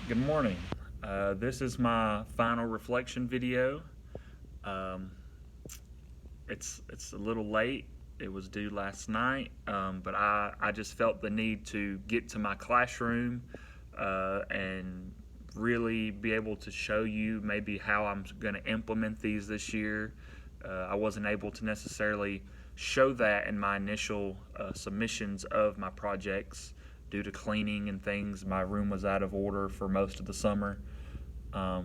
Good morning. This is my final reflection video. Um, it's a little late. It was due last night, but I just felt the need to get to my classroom and really be able to show you maybe how I'm going to implement these this year. I wasn't able to necessarily show that in my initial submissions of my projects due to cleaning and things. My room was out of order for most of the summer,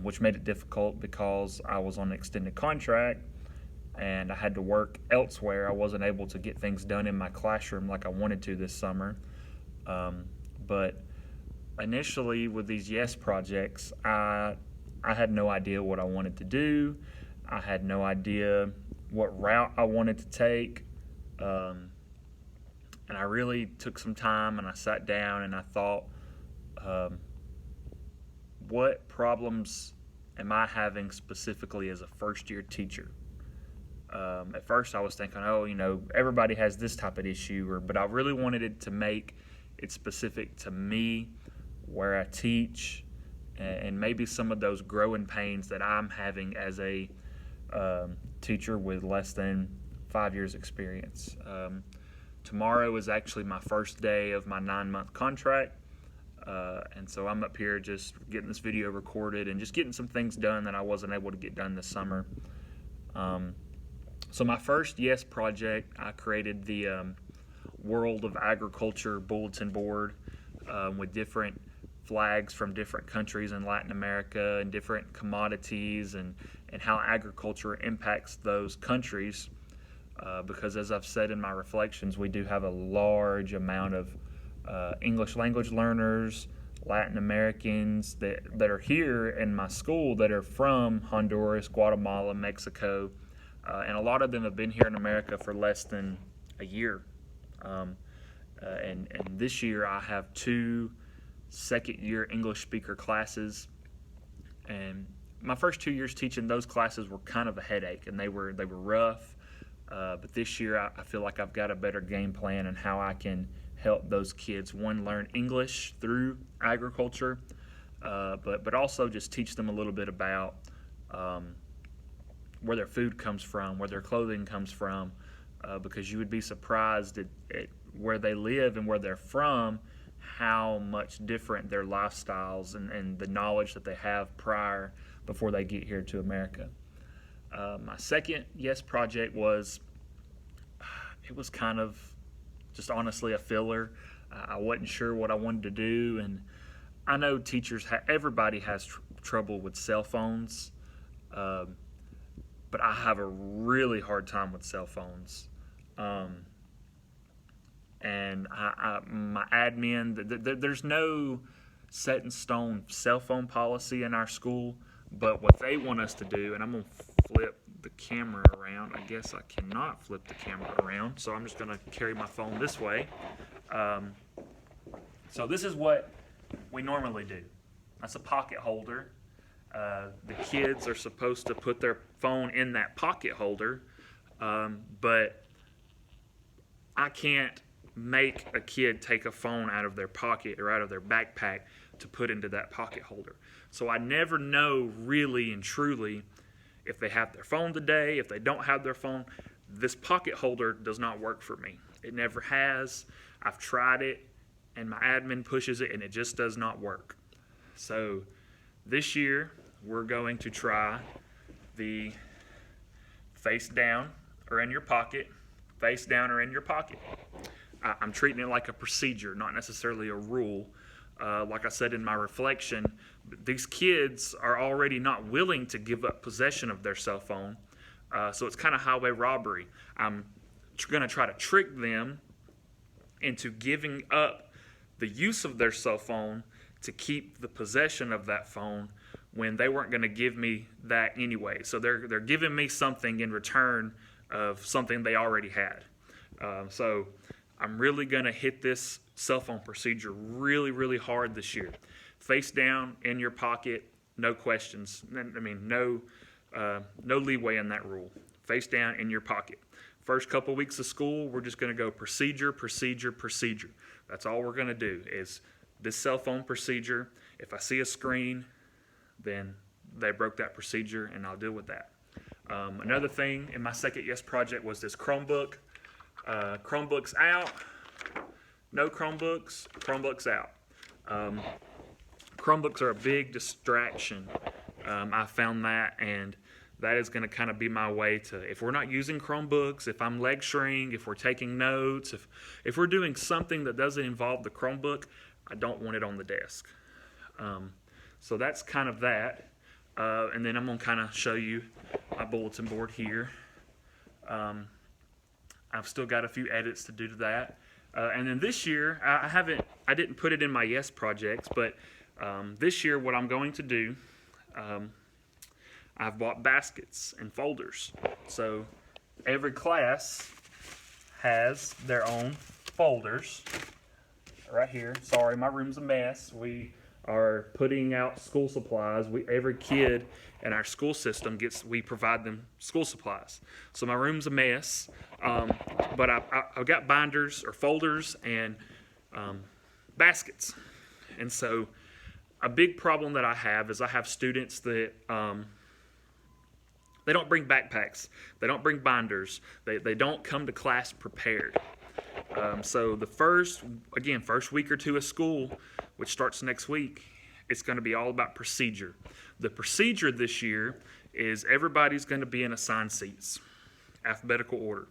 which made it difficult because I was on an extended contract and I had to work elsewhere. I wasn't able to get things done in my classroom like I wanted to this summer. But initially, with these YES projects, I had no idea what I wanted to do. I had no idea what route I wanted to take. And I really took some time and I sat down and I thought, um, what problems am I having specifically as a first year teacher? At first, I was thinking, oh, everybody has this type of issue, but I really wanted it to make it specific to me, where I teach, and maybe some of those growing pains that I'm having as a teacher with less than 5 years experience. Tomorrow is actually my first day of my 9-month contract. And so I'm up here just getting this video recorded and just getting some things done that I wasn't able to get done this summer. So my first YES project, I created the World of Agriculture bulletin board with different flags from different countries in Latin America and different commodities and how agriculture impacts those countries. Because as I've said in my reflections, we do have a large amount of English language learners, Latin Americans that are here in my school that are from Honduras, Guatemala, Mexico, and a lot of them have been here in America for less than a year. And this year I have 2 second-year English speaker classes, and my first 2 years teaching those classes were kind of a headache, and they were rough. But this year I feel like I've got a better game plan on how I can help those kids, one, learn English through agriculture, but also just teach them a little bit about where their food comes from, where their clothing comes from, because you would be surprised at where they live and where they're from, how much different their lifestyles and the knowledge that they have before they get here to America. My second YES project was kind of just honestly a filler. I wasn't sure what I wanted to do, and I know everybody has trouble with cell phones, but I have a really hard time with cell phones. And my admin, there's no set in stone cell phone policy in our school, but what they want us to do, and I'm going to flip the camera around. I guess I cannot flip the camera around, so I'm just going to carry my phone this way. So this is what we normally do. That's a pocket holder. The kids are supposed to put their phone in that pocket holder, but I can't make a kid take a phone out of their pocket or out of their backpack to put into that pocket holder. So I never know really and truly if they have their phone today, if they don't have their phone. This pocket holder does not work for me. It never has. I've tried it, and my admin pushes it, and it just does not work. So this year, we're going to try the face down or in your pocket, face down or in your pocket. I'm treating it like a procedure, not necessarily a rule. Like I said in my reflection, these kids are already not willing to give up possession of their cell phone, so it's kind of highway robbery. I'm going to try to trick them into giving up the use of their cell phone to keep the possession of that phone when they weren't going to give me that anyway. So they're giving me something in return of something they already had. So I'm really going to hit this cell phone procedure really, really hard this year. Face down in your pocket, no questions. I mean, no leeway in that rule. Face down in your pocket. First couple weeks of school, we're just going to go procedure, procedure, procedure. That's all we're going to do is this cell phone procedure. If I see a screen, then they broke that procedure, and I'll deal with that. Another thing in my second yes project was this Chromebook. Chromebooks out, no Chromebooks, Chromebooks out. Chromebooks are a big distraction. I found that, and that is going to kind of be my way to, if we're not using Chromebooks, if I'm lecturing, if we're taking notes, if we're doing something that doesn't involve the Chromebook, I don't want it on the desk. So that's kind of that. And then I'm going to kind of show you my bulletin board here. I've still got a few edits to do to that. And then this year, I didn't put it in my yes projects, but this year what I'm going to do, I've bought baskets and folders. So every class has their own folders. Right here. Sorry, my room's a mess. We are putting out school supplies. Every kid in our school system we provide them school supplies. So my room's a mess. But I've got binders or folders and baskets. And so a big problem that I have is I have students that they don't bring backpacks. They don't bring binders. They don't come to class prepared. So the first week or two of school, which starts next week, it's going to be all about procedure. The procedure this year is everybody's going to be in assigned seats, alphabetical order.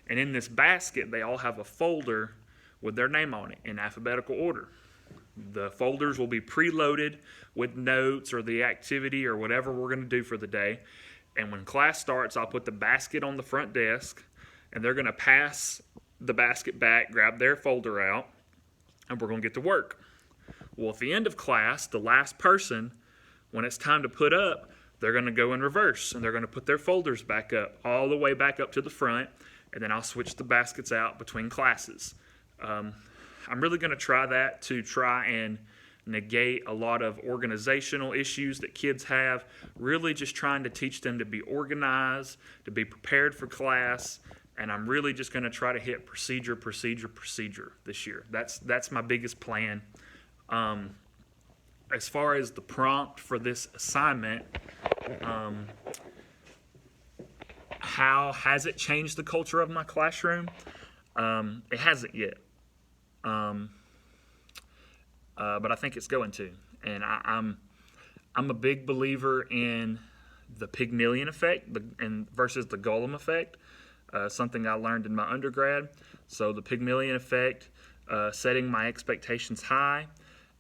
And in this basket, they all have a folder with their name on it in alphabetical order. The folders will be preloaded with notes or the activity or whatever we're going to do for the day. And when class starts, I'll put the basket on the front desk, and they're going to pass the basket back, grab their folder out, and we're going to get to work. Well, at the end of class, the last person, when it's time to put up, they're going to go in reverse, and they're going to put their folders back up, all the way back up to the front, and then I'll switch the baskets out between classes. I'm really going to try that to try and negate a lot of organizational issues that kids have, really just trying to teach them to be organized, to be prepared for class, and I'm really just going to try to hit procedure this year. That's my biggest plan. As far as the prompt for this assignment, how has it changed the culture of my classroom? It hasn't yet. But I think it's going to. And I'm a big believer in the Pygmalion effect versus the Golem effect, something I learned in my undergrad. So the Pygmalion effect, setting my expectations high,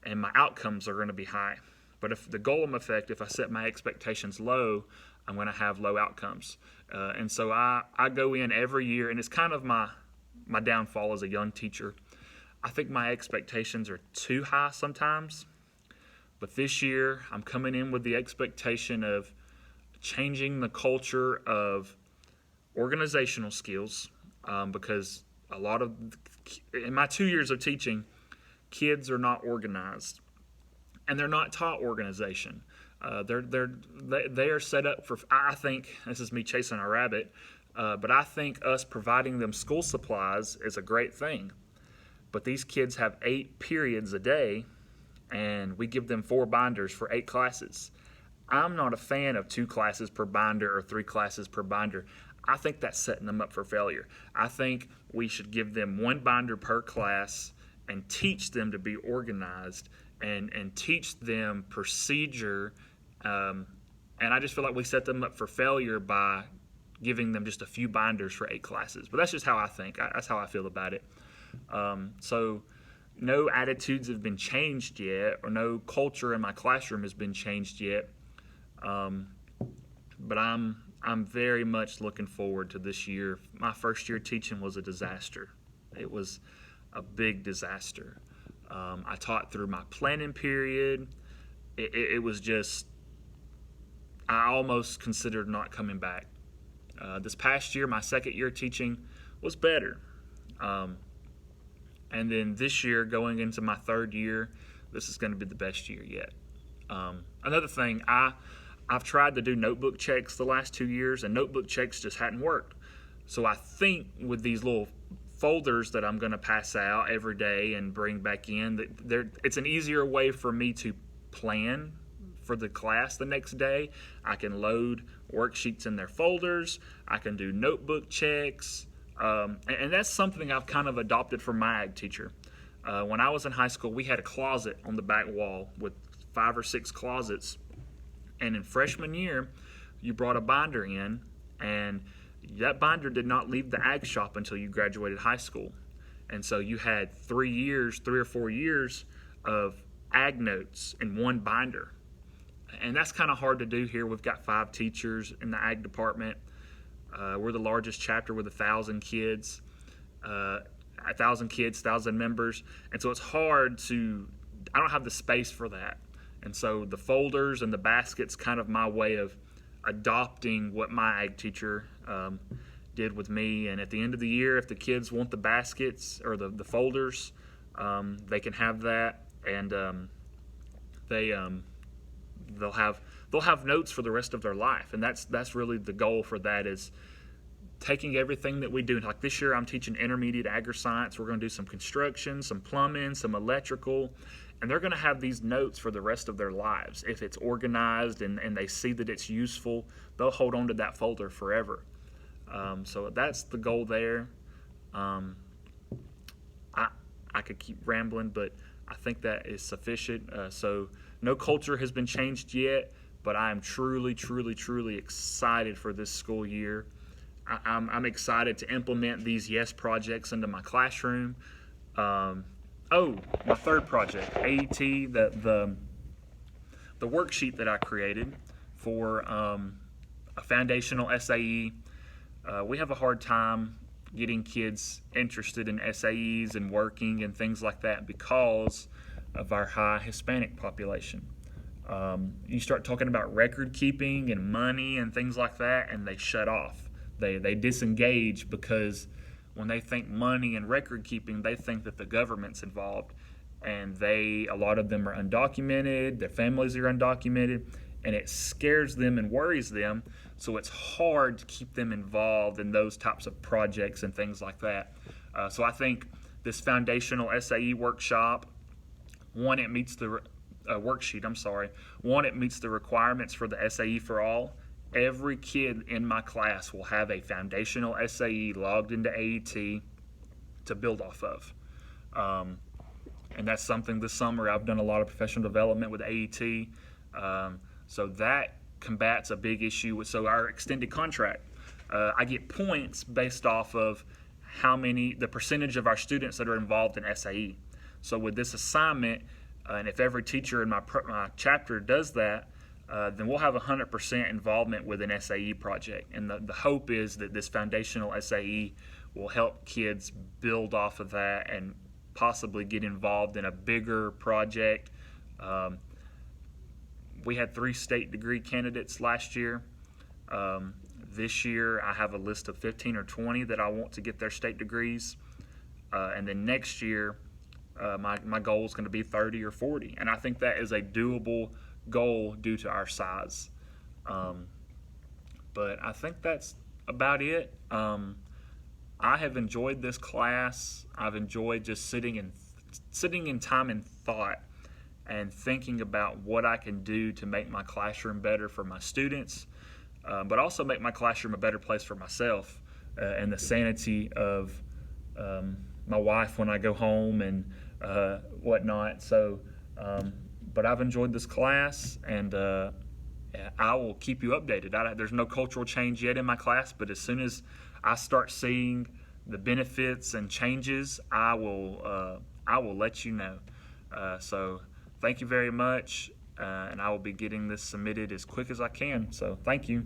and my outcomes are going to be high. But if the Golem effect, if I set my expectations low, I'm going to have low outcomes. And so I go in every year, and it's kind of my downfall as a young teacher. I think my expectations are too high sometimes, but this year I'm coming in with the expectation of changing the culture of organizational skills, because in my 2 years of teaching, kids are not organized, and they're not taught organization. They are set up for, I think, this is me chasing a rabbit, but I think us providing them school supplies is a great thing. But these kids have 8 periods a day, and we give them 4 binders for 8 classes. I'm not a fan of 2 classes per binder or 3 classes per binder. I think that's setting them up for failure. I think we should give them 1 binder per class and teach them to be organized and teach them procedure. And I just feel like we set them up for failure by giving them just a few binders for 8 classes. But that's just how I think. That's how I feel about it. So no attitudes have been changed yet, or no culture in my classroom has been changed yet. But I'm very much looking forward to this year. My first year teaching was a disaster. It was a big disaster. I taught through my planning period. It was just, I almost considered not coming back. This past year, my second year teaching was better. And then this year, going into my 3rd year, this is going to be the best year yet. Another thing, I've tried to do notebook checks the last 2 years, and notebook checks just hadn't worked. So I think with these little folders that I'm going to pass out every day and bring back in. It's an easier way for me to plan for the class the next day. I can load worksheets in their folders. I can do notebook checks. And that's something I've kind of adopted from my ag teacher. When I was in high school, we had a closet on the back wall with 5 or 6 closets. And in freshman year, you brought a binder in, and that binder did not leave the ag shop until you graduated high school. And so you had 3 or 4 years of ag notes in one binder. And that's kind of hard to do here. We've got 5 teachers in the ag department. We're the largest chapter with 1,000 kids, 1,000 members. And so it's hard I don't have the space for that. And so the folders and the baskets kind of my way of adopting what my ag teacher did with me. And at the end of the year, if the kids want the baskets or the folders, they can have that, and they'll have notes for the rest of their life. And that's really the goal for that, is taking everything that we do. Like this year, I'm teaching intermediate agri-science. We're going to do some construction, some plumbing, some electrical. And they're going to have these notes for the rest of their lives. If it's organized and they see that it's useful, they'll hold on to that folder forever. So that's the goal there. I could keep rambling, but I think that is sufficient. So no culture has been changed yet, but I am truly, truly, truly excited for this school year. I'm excited to implement these YES projects into my classroom. My third project, AET, the worksheet that I created for a foundational SAE. We have a hard time getting kids interested in SAEs and working and things like that because of our high Hispanic population. You start talking about record keeping and money and things like that, and they shut off. They disengage, because when they think money and record keeping, they think that the government's involved, and a lot of them are undocumented, their families are undocumented, and it scares them and worries them. So it's hard to keep them involved in those types of projects and things like that. So I think this foundational SAE workshop, it meets the requirements for the SAE for all. Every kid in my class will have a foundational SAE logged into AET to build off of. And that's something this summer I've done a lot of professional development with AET. So that combats a big issue. So our extended contract, I get points based off of the percentage of our students that are involved in SAE. So with this assignment, and if every teacher in my chapter does that, then we'll have 100% involvement with an SAE project. And the hope is that this foundational SAE will help kids build off of that and possibly get involved in a bigger project. We had 3 state degree candidates last year. This year I have a list of 15 or 20 that I want to get their state degrees. And then next year, my goal is going to be 30 or 40. And I think that is a doable goal due to our size. But I think that's about it. I have enjoyed this class. I've enjoyed just sitting in time and thought and thinking about what I can do to make my classroom better for my students, but also make my classroom a better place for myself, and the sanity of my wife when I go home and whatnot. So, but I've enjoyed this class, and I will keep you updated. There's no cultural change yet in my class, but as soon as I start seeing the benefits and changes, I will let you know. So thank you very much, and I will be getting this submitted as quick as I can. So thank you.